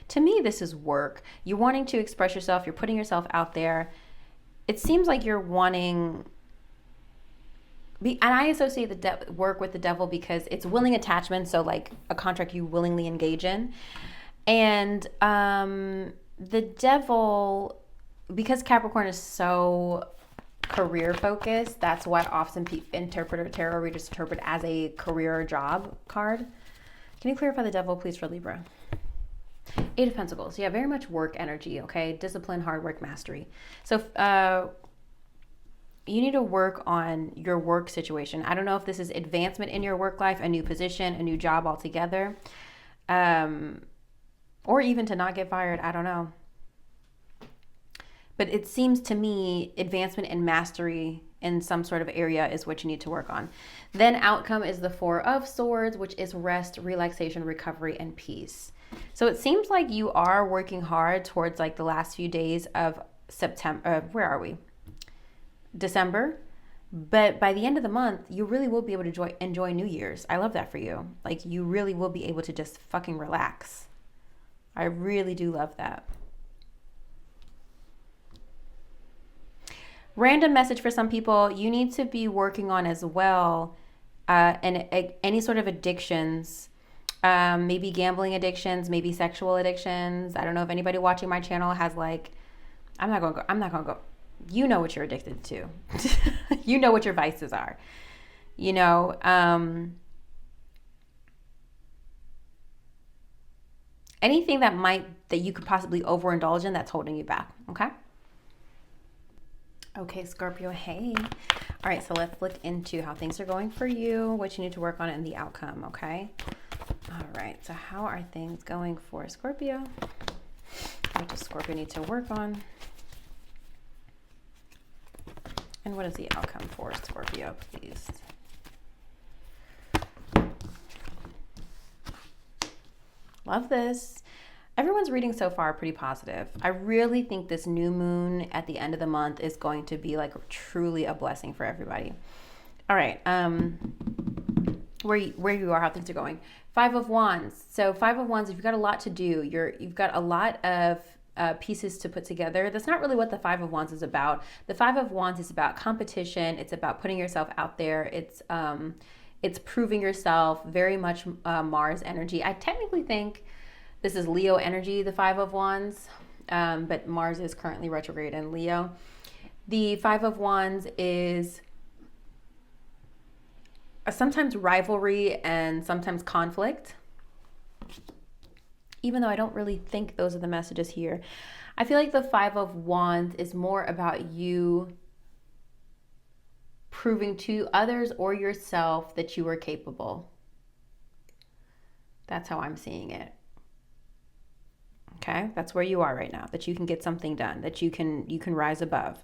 To me, this is work. You're wanting to express yourself. You're putting yourself out there. It seems like you're wanting... And I associate the work with the Devil because it's willing attachment, so like a contract you willingly engage in. And the Devil, because Capricorn is so career focused, that's what often tarot readers interpret as a career or job card. Can you clarify the Devil, please, for Libra? Eight of Pentacles. Yeah, very much work energy, okay? Discipline, hard work, mastery. So you need to work on your work situation. I don't know if this is advancement in your work life, a new position, a new job altogether, or even to not get fired. I don't know. But it seems to me advancement and mastery in some sort of area is what you need to work on. Then outcome is the Four of Swords, which is rest, relaxation, recovery, and peace. So it seems like you are working hard towards like the last few days of September. Where are we? December. But by the end of the month, you really will be able to enjoy New Year's. I love that for you. Like, you really will be able to just fucking relax. I really do love that. Random message for some people, you need to be working on as well any sort of addictions, maybe gambling addictions, maybe sexual addictions. I don't know if anybody watching my channel has like, I'm not gonna go. You know what you're addicted to. You know what your vices are. You know, anything that you could possibly overindulge in that's holding you back, okay? Okay, Scorpio, hey. All right, so let's look into how things are going for you, what you need to work on, and the outcome, okay? All right, so how are things going for Scorpio? What does Scorpio need to work on? And what is the outcome for Scorpio, please? Love this. Everyone's reading so far pretty positive. I really think this new moon at the end of the month is going to be like truly a blessing for everybody. All right, where you are, how things are going. Five of Wands. So Five of Wands, you've got a lot to do. You've got a lot of pieces to put together. That's not really what the Five of Wands is about. The Five of Wands is about competition. It's about putting yourself out there. It's proving yourself. Very much Mars energy. I technically think this is Leo energy, the Five of Wands, but Mars is currently retrograde in Leo. The Five of Wands is sometimes rivalry and sometimes conflict, even though I don't really think those are the messages here. I feel like the Five of Wands is more about you proving to others or yourself that you are capable. That's how I'm seeing it. Okay, that's where you are right now, that you can get something done, that you can rise above.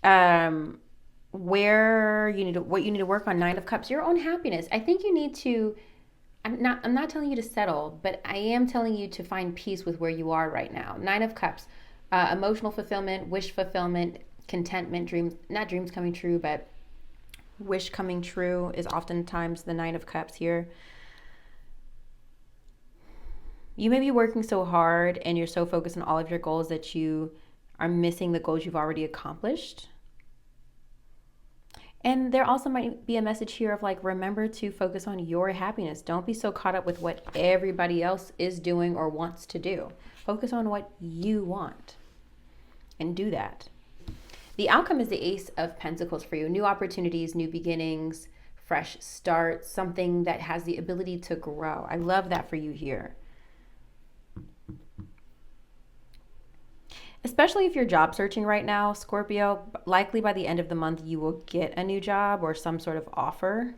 What you need to work on, Nine of Cups, your own happiness. I think you need to, I'm not telling you to settle, but I am telling you to find peace with where you are right now. Nine of Cups, emotional fulfillment, wish fulfillment, contentment, dreams coming true, but wish coming true is oftentimes the Nine of Cups here. You may be working so hard and you're so focused on all of your goals that you are missing the goals you've already accomplished. And there also might be a message here of like, remember to focus on your happiness. Don't be so caught up with what everybody else is doing or wants to do. Focus on what you want and do that. The outcome is the Ace of Pentacles for you. New opportunities, new beginnings, fresh starts, something that has the ability to grow. I love that for you here. Especially if you're job searching right now, Scorpio, likely by the end of the month, you will get a new job or some sort of offer.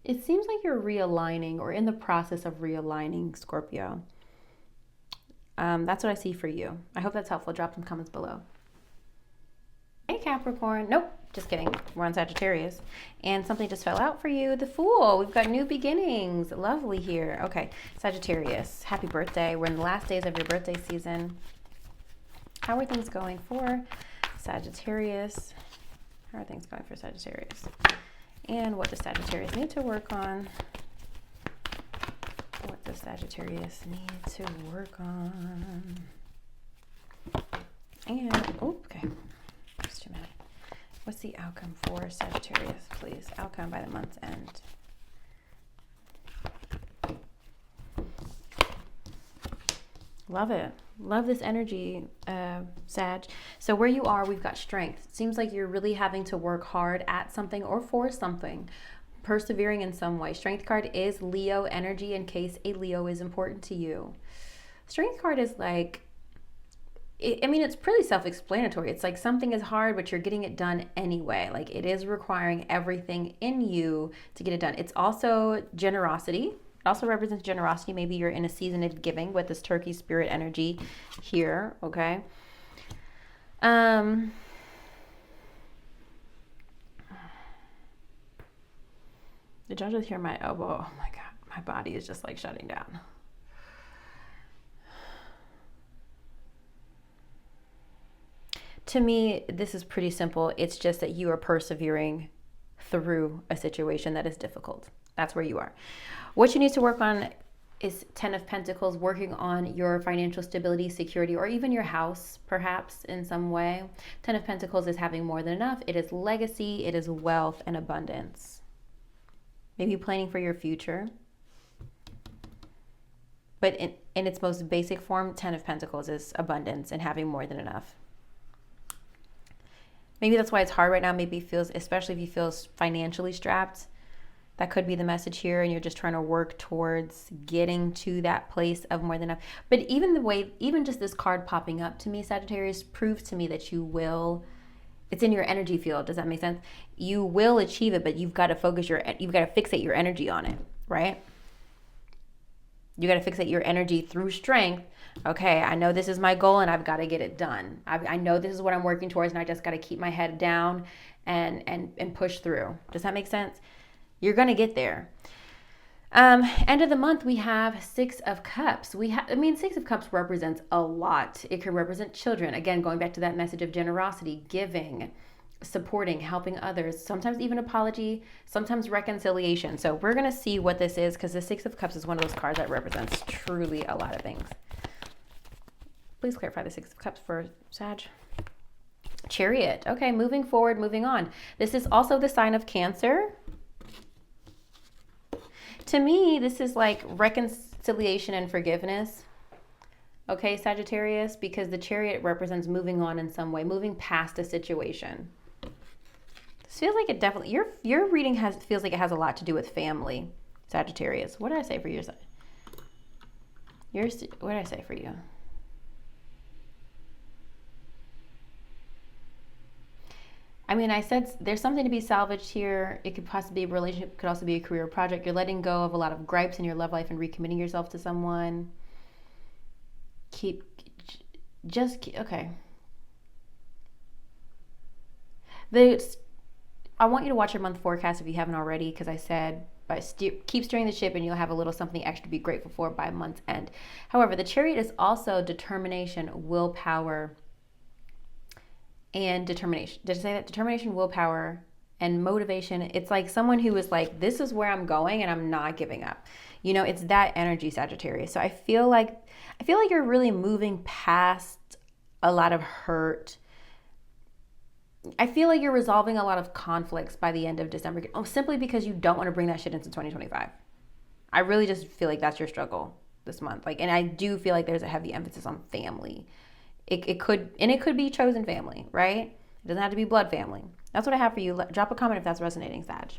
It seems like you're realigning or in the process of realigning, Scorpio. That's what I see for you. I hope that's helpful. Drop some comments below. Hey, Capricorn. Nope. Just kidding. We're on Sagittarius. And something just fell out for you. The Fool. We've got new beginnings. Lovely here. Okay. Sagittarius. Happy birthday. We're in the last days of your birthday season. How are things going for Sagittarius? How are things going for Sagittarius? And what does Sagittarius need to work on? What does Sagittarius need to work on? And, okay. Just a minute. What's the outcome for Sagittarius, please? Outcome by the month's end. Love it. Love this energy, Sag. So where you are, we've got strength. It seems like you're really having to work hard at something or for something. Persevering in some way. Strength card is Leo energy in case a Leo is important to you. Strength card is like I mean, it's pretty self-explanatory. It's like something is hard, but you're getting it done anyway. Like it is requiring everything in you to get it done. It's also generosity. It also represents generosity. Maybe you're in a season of giving with this turkey spirit energy here, okay? Did y'all just hear my elbow? Oh my God, my body is just like shutting down. To me, this is pretty simple. It's just that you are persevering through a situation that is difficult. That's where you are. What you need to work on is 10 of Pentacles, working on your financial stability, security, or even your house, perhaps in some way. 10 of Pentacles is having more than enough. It is legacy, it is wealth and abundance. Maybe planning for your future. But in its most basic form, 10 of Pentacles is abundance and having more than enough. Maybe that's why it's hard right now. Maybe it feels, especially if you feel financially strapped, that could be the message here, and you're just trying to work towards getting to that place of more than enough. But even the way, even just this card popping up to me, Sagittarius, proves to me that you will, it's in your energy field. Does that make sense? You will achieve it, but you've got to you've got to fixate your energy on it, right? You got to fixate your energy through strength. Okay, I know this is my goal and I've got to get it done. I know this is what I'm working towards, and I just got to keep my head down and push through. Does that make sense? You're going to get there. End of the month, we have 6 of Cups. 6 of Cups represents a lot. It can represent children. Again, going back to that message of generosity, giving, supporting, helping others, sometimes even apology, sometimes reconciliation. So we're going to see what this is, because the 6 of Cups is one of those cards that represents truly a lot of things. Please clarify the 6 of Cups for Sag. Chariot. Okay, moving forward, moving on. This is also the sign of Cancer. To me, this is like reconciliation and forgiveness. Okay, Sagittarius, because the Chariot represents moving on in some way, moving past a situation. This feels like it definitely, your reading feels like it has a lot to do with family, Sagittarius. What did I say for your side? What did I say for you? I mean, I said there's something to be salvaged here. It could possibly be a relationship, could also be a career project. You're letting go of a lot of gripes in your love life and recommitting yourself to someone. Okay. I want you to watch your month forecast if you haven't already, because I said keep steering the ship and you'll have a little something extra to be grateful for by month's end. However, the Chariot is also determination, willpower, and determination. Did I say that? Determination, willpower, and motivation. It's like someone who is like, this is where I'm going and I'm not giving up. You know, it's that energy, Sagittarius. So I feel like you're really moving past a lot of hurt. I feel like you're resolving a lot of conflicts by the end of December, simply because you don't want to bring that shit into 2025. I really just feel like that's your struggle this month. And I do feel like there's a heavy emphasis on family. It could be chosen family, right? It doesn't have to be blood family. That's what I have for you. Drop a comment if that's resonating, Sag.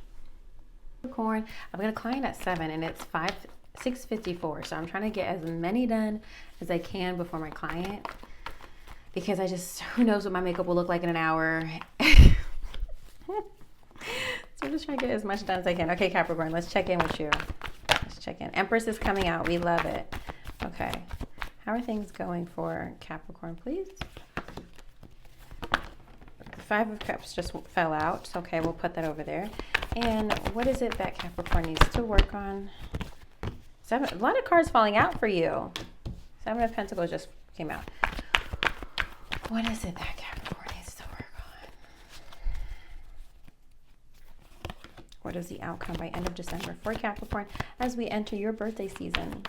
Capricorn, I've got a client at 7 and it's 6:54. So I'm trying to get as many done as I can before my client, because who knows what my makeup will look like in an hour. So I'm just trying to get as much done as I can. Okay, Capricorn, let's check in with you. Let's check in. Empress is coming out. We love it. Okay. How are things going for Capricorn, please? The 5 of Cups just fell out. Okay, we'll put that over there. And what is it that Capricorn needs to work on? A lot of cards falling out for you. 7 of Pentacles just came out. What is it that Capricorn needs to work on? What is the outcome by end of December for Capricorn as we enter your birthday season?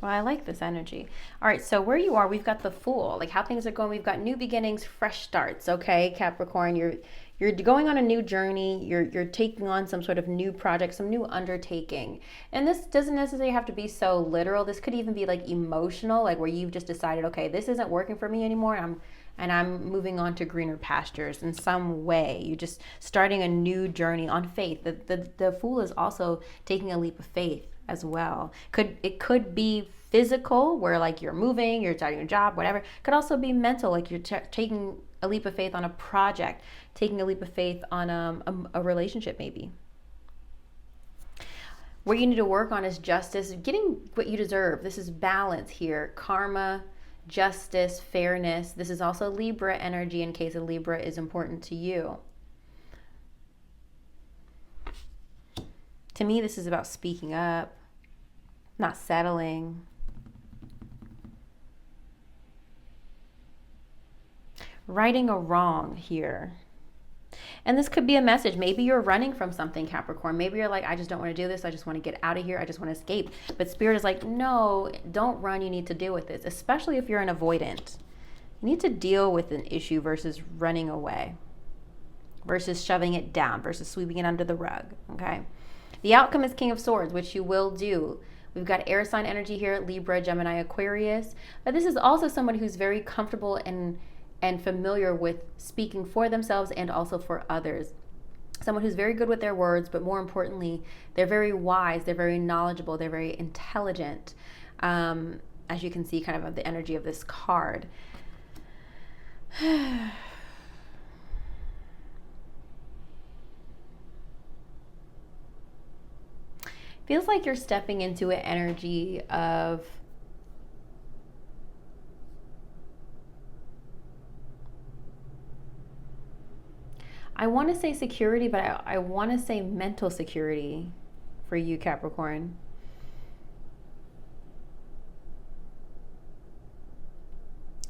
Well, I like this energy. All right, so where you are, we've got the Fool. Like how things are going, we've got new beginnings, fresh starts, okay, Capricorn? You're going on a new journey. You're taking on some sort of new project, some new undertaking. And this doesn't necessarily have to be so literal. This could even be like emotional, like where you've just decided, okay, this isn't working for me anymore. and I'm moving on to greener pastures in some way. You're just starting a new journey on faith. The Fool is also taking a leap of faith as well. It could be physical, where like you're moving, you're starting a job, whatever. It could also be mental, like you're taking a leap of faith on a project, taking a leap of faith on a relationship maybe. What you need to work on is justice, getting what you deserve. This is balance here, karma, justice, fairness. This is also Libra energy in case a Libra is important to you. To me, this is about speaking up, not settling. Righting a wrong here. And this could be a message. Maybe you're running from something, Capricorn. Maybe you're like, I just don't want to do this. I just want to get out of here. I just want to escape. But Spirit is like, no, don't run. You need to deal with this, especially if you're an avoidant. You need to deal with an issue versus running away, versus shoving it down, versus sweeping it under the rug, okay? The outcome is King of Swords, which you will do. We've got air sign energy here, Libra, Gemini, Aquarius. But this is also somebody who's very comfortable and familiar with speaking for themselves and also for others. Someone who's very good with their words, but more importantly, they're very wise, they're very knowledgeable, they're very intelligent, as you can see kind of the energy of this card. Feels like you're stepping into an energy of I want to say security, but I want to say mental security for you, Capricorn.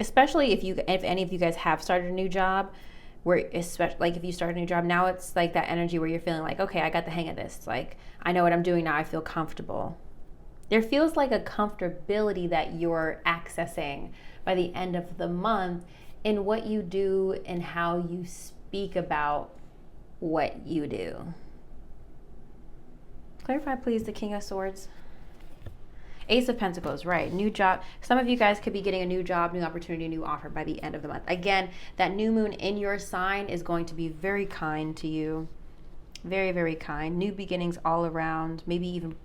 Especially if any of you guys have started a new job, where especially like if you start a new job, now it's like that energy where you're feeling like, okay, I got the hang of this. Like, I know what I'm doing now. I feel comfortable. There feels like a comfortability that you're accessing by the end of the month in what you do and how you speak about what you do. Clarify, please, the King of Swords. Ace of Pentacles, right. New job. Some of you guys could be getting a new job, new opportunity, new offer by the end of the month. Again, that new moon in your sign is going to be very kind to you. Very, very kind. New beginnings all around. Maybe even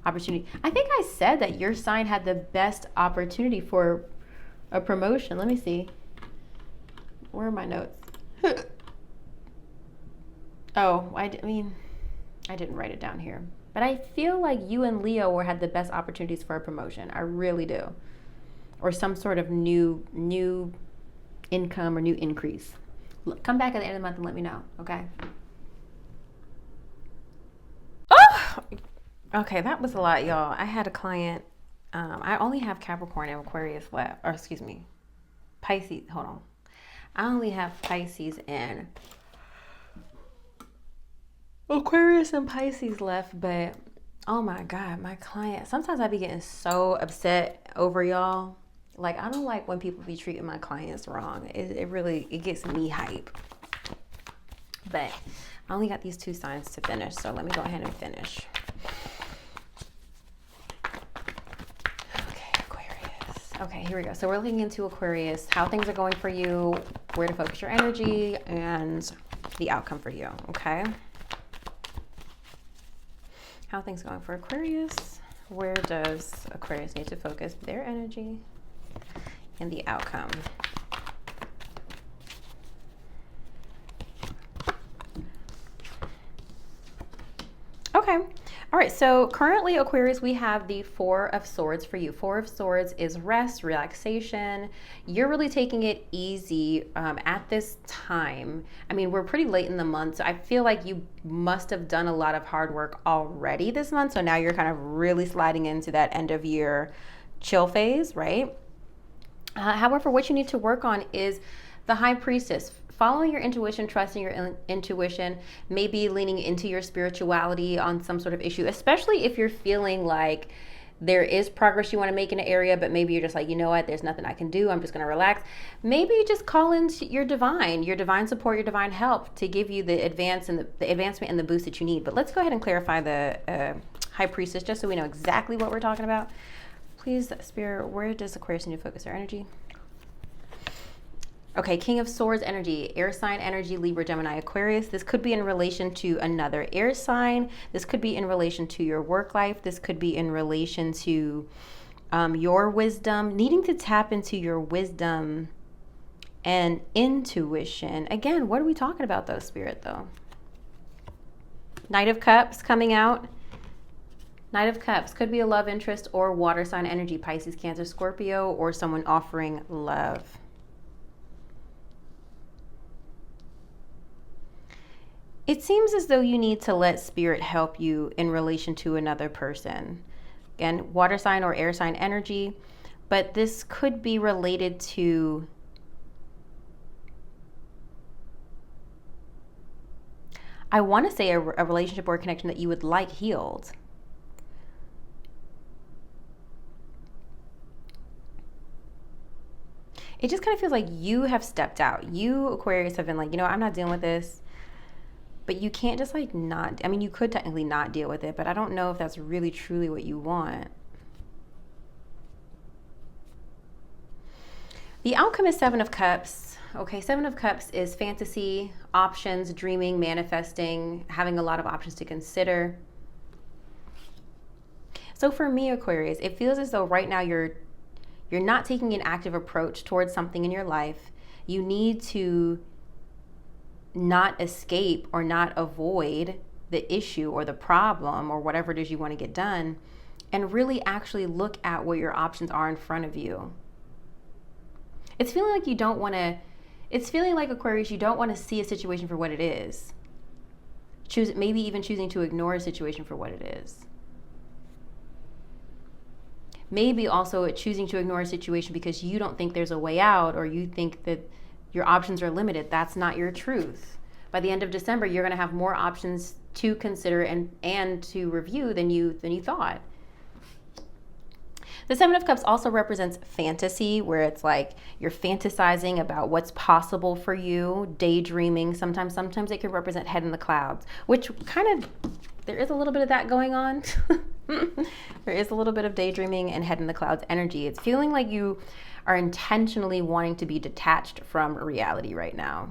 opportunity. I think I said that your sign had the best opportunity for a promotion. Let me see. Where are my notes? Oh, I didn't write it down here. But I feel like you and Leo had the best opportunities for a promotion. I really do. Or some sort of new income or new increase. Come back at the end of the month and let me know, okay? Oh! Okay, that was a lot, y'all. I had a client. I only have Capricorn and Aquarius left. Or excuse me, Pisces. Hold on. I only have Pisces and Aquarius and Pisces left, but oh my God, my client, sometimes I be getting so upset over y'all. Like, I don't like when people be treating my clients wrong. It gets me hype. But I only got these two signs to finish, so let me go ahead and finish. Okay, Aquarius. Okay, here we go. So we're looking into Aquarius, how things are going for you, where to focus your energy, and the outcome for you, okay? How things going for Aquarius? Where does Aquarius need to focus their energy and the outcome? Okay. All right. So currently, Aquarius, we have the Four of Swords for you. Four of Swords is rest, relaxation. You're really taking it easy at this time. I mean, we're pretty late in the month, so I feel like you must have done a lot of hard work already this month. So now you're kind of really sliding into that end of year chill phase, right? However, what you need to work on is the High Priestess. Following your intuition, trusting your intuition, maybe leaning into your spirituality on some sort of issue, especially if you're feeling like there is progress you want to make in an area, but maybe you're just like, you know what, there's nothing I can do. I'm just going to relax. Maybe you just call in your divine support, your divine help to give you the advancement and the boost that you need. But let's go ahead and clarify the High Priestess just so we know exactly what we're talking about. Please, Spirit, where does Aquarius need to focus their energy? Okay, King of Swords energy, air sign energy, Libra, Gemini, Aquarius. This could be in relation to another air sign. This could be in relation to your work life. This could be in relation to your wisdom, needing to tap into your wisdom and intuition. Again, what are we talking about though, Spirit, though? Knight of Cups coming out. Knight of Cups could be a love interest or water sign energy, Pisces, Cancer, Scorpio, or someone offering love. It seems as though you need to let Spirit help you in relation to another person. Again, water sign or air sign energy, but this could be related to I want to say a relationship or a connection that you would like healed. It just kind of feels like you have stepped out. You, Aquarius, have been like, you know, I'm not dealing with this. But you can't just like not, I mean, you could technically not deal with it, but I don't know if that's really truly what you want. The outcome is Seven of Cups. Okay, Seven of Cups is fantasy, options, dreaming, manifesting, having a lot of options to consider. So for me, Aquarius, it feels as though right now you're not taking an active approach towards something in your life. You need to not escape or not avoid the issue or the problem or whatever it is you want to get done, and really actually look at what your options are in front of you. It's feeling like you don't want to, it's feeling like, Aquarius, you don't want to see a situation for what it is. Maybe even choosing to ignore a situation for what it is. Maybe also choosing to ignore a situation because you don't think there's a way out, or you think that your options are limited. That's not your truth. By the end of December, you're going to have more options to consider and to review than you thought. The Seven of Cups also represents fantasy, where it's like you're fantasizing about what's possible for you, daydreaming. Sometimes it can represent head in the clouds, which kind of, there is a little bit of that going on. There is a little bit of daydreaming and head in the clouds energy. It's feeling like you are intentionally wanting to be detached from reality right now.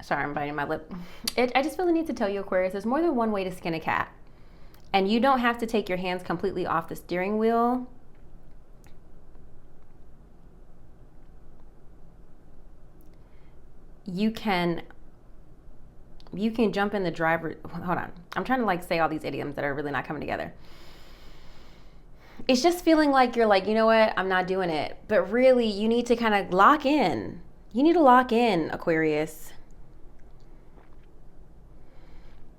Sorry, I'm biting my lip. I just feel the need to tell you, Aquarius, there's more than one way to skin a cat. And you don't have to take your hands completely off the steering wheel. You can jump in the driver. Hold on. I'm trying to like say all these idioms that are really not coming together. It's just feeling like you're like, you know what? I'm not doing it. But really, you need to kind of lock in. You need to lock in, Aquarius.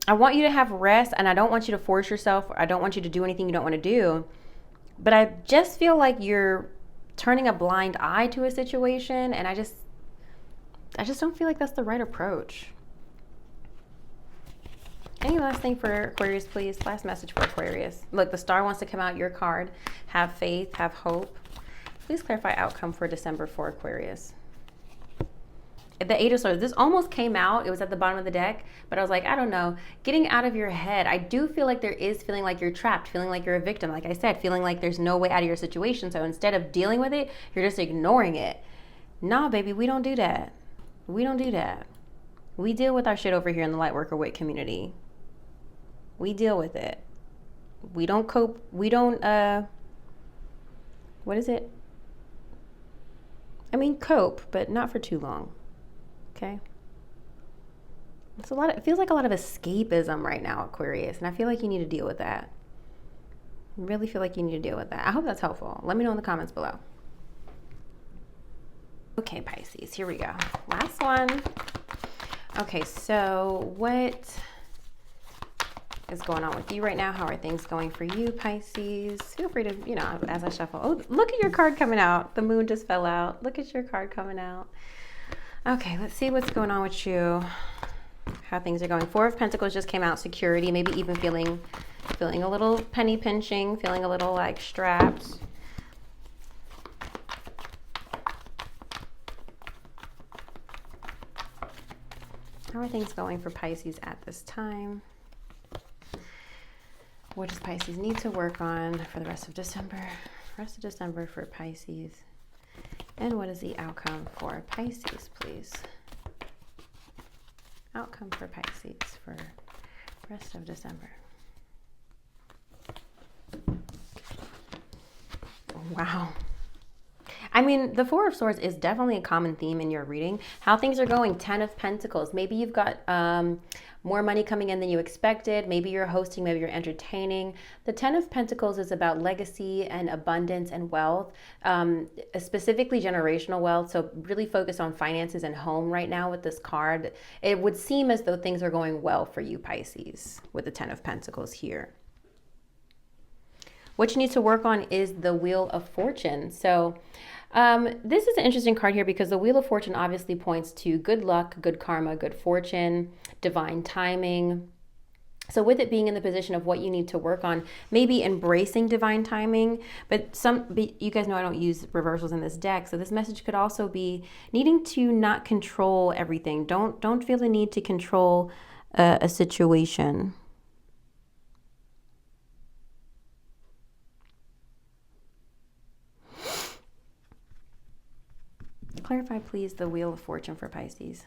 I want you to have rest, and I don't want you to force yourself. I don't want you to do anything you don't want to do. But I just feel like you're turning a blind eye to a situation, and I just don't feel like that's the right approach. Any last thing for Aquarius, please? Last message for Aquarius. Look, the star wants to come out, your card. Have faith, have hope. Please clarify outcome for December for Aquarius. The Eight of Swords, this almost came out. It was at the bottom of the deck, but I was like, I don't know. Getting out of your head. I do feel like there is feeling like you're trapped, feeling like you're a victim. Like I said, feeling like there's no way out of your situation. So instead of dealing with it, you're just ignoring it. Nah, baby, we don't do that. We don't do that. We deal with our shit over here in the Lightworker Whit community. We deal with it. We don't cope. We don't, what is it? I mean, cope, but not for too long. Okay. It feels like a lot of escapism right now, Aquarius, and I feel like you need to deal with that. I really feel like you need to deal with that. I hope that's helpful. Let me know in the comments below. Okay, Pisces, here we go. Last one. Okay, so what is going on with you right now? How are things going for you, Pisces? Feel free to, you know, as I shuffle. Oh, look at your card coming out. The moon just fell out. Look at your card coming out. Okay, let's see what's going on with you. How things are going. Four of Pentacles just came out. Security, maybe even feeling a little penny pinching, feeling a little like strapped. How are things going for Pisces at this time? What does Pisces need to work on for the rest of December? Rest of December for Pisces. And what is the outcome for Pisces, please? Outcome for Pisces for rest of December. Wow. I mean, the Four of Swords is definitely a common theme in your reading. How things are going, 10 of Pentacles. Maybe you've got more money coming in than you expected. Maybe you're hosting, maybe you're entertaining. The 10 of Pentacles is about legacy and abundance and wealth, specifically generational wealth. So really focus on finances and home right now with this card. It would seem as though things are going well for you, Pisces, with the 10 of Pentacles here. What you need to work on is the Wheel of Fortune. So this is an interesting card here because the Wheel of Fortune obviously points to good luck, good karma, good fortune, divine timing. So with it being in the position of what you need to work on, maybe embracing divine timing, but you guys know I don't use reversals in this deck. So this message could also be needing to not control everything. Don't feel the need to control a situation. Clarify, please, the Wheel of Fortune for Pisces.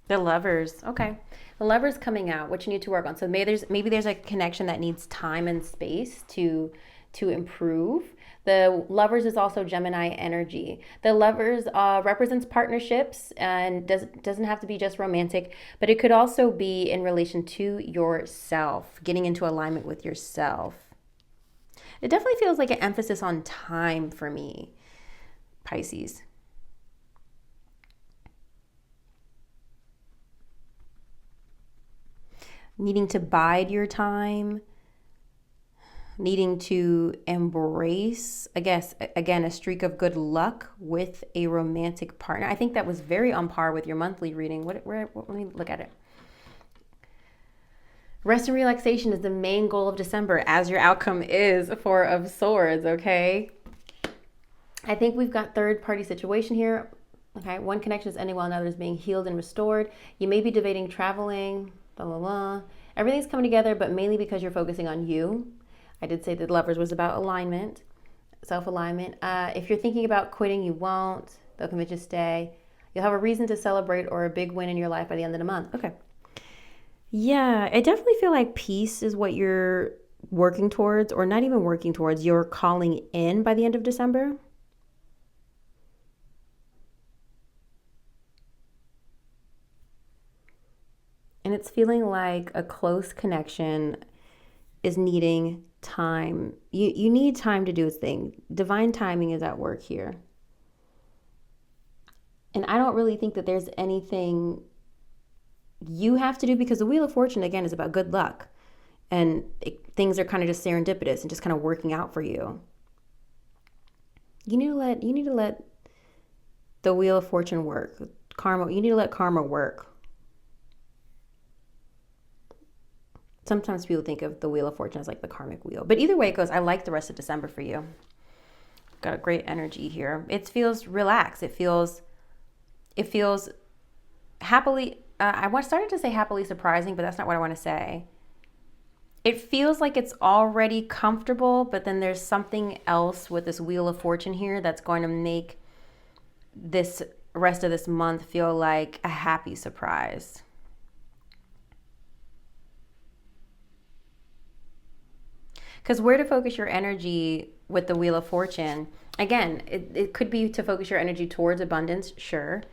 The Lovers. Okay. The Lovers coming out. What you need to work on. So maybe there's a connection that needs time and space to improve. The Lovers is also Gemini energy. The Lovers represents partnerships and doesn't have to be just romantic, but it could also be in relation to yourself, getting into alignment with yourself. It definitely feels like an emphasis on time for me, Pisces. Needing to bide your time, needing to embrace, I guess, again, a streak of good luck with a romantic partner. I think that was very on par with your monthly reading. Let me look at it. Rest and relaxation is the main goal of December, as your outcome is Four of Swords, okay? I think we've got third-party situation here. Okay, one connection is ending while another is being healed and restored. You may be debating traveling, blah, blah, blah. Everything's coming together, but mainly because you're focusing on you. I did say that Lovers was about alignment, self-alignment. If you're thinking about quitting, you won't. They'll convince you to stay. You'll have a reason to celebrate or a big win in your life by the end of the month. Okay. Yeah, I definitely feel like peace is what you're working towards, or not even working towards. You're calling in by the end of December. And it's feeling like a close connection is needing time. You need time to do its thing. Divine timing is at work here. And I don't really think that there's anything you have to do, because the Wheel of Fortune, again, is about good luck. And things are kind of just serendipitous and just kind of working out for you. You need to let the Wheel of Fortune work. Karma, you need to let karma work. Sometimes people think of the Wheel of Fortune as like the karmic wheel. But either way it goes, I like the rest of December for you. Got a great energy here. It feels relaxed. It feels happily, I started to say happily surprising, but that's not what I want to say. It feels like it's already comfortable, but then there's something else with this Wheel of Fortune here that's going to make this rest of this month feel like a happy surprise. Because where to focus your energy with the Wheel of Fortune, again, it could be to focus your energy towards abundance, sure.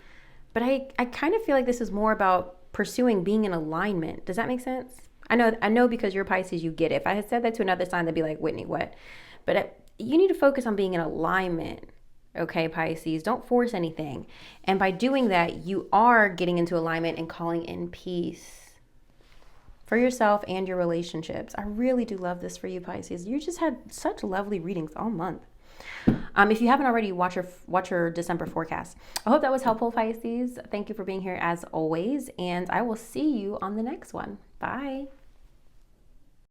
But I kind of feel like this is more about pursuing being in alignment. Does that make sense? I know because you're Pisces, you get it. If I had said that to another sign, they'd be like, Whitney, what? But you need to focus on being in alignment, okay, Pisces? Don't force anything. And by doing that, you are getting into alignment and calling in peace for yourself and your relationships. I really do love this for you, Pisces. You just had such lovely readings all month. If you haven't already, watch your December forecast. I hope that was helpful, Pisces. Thank you for being here as always, and I will see you on the next one. Bye.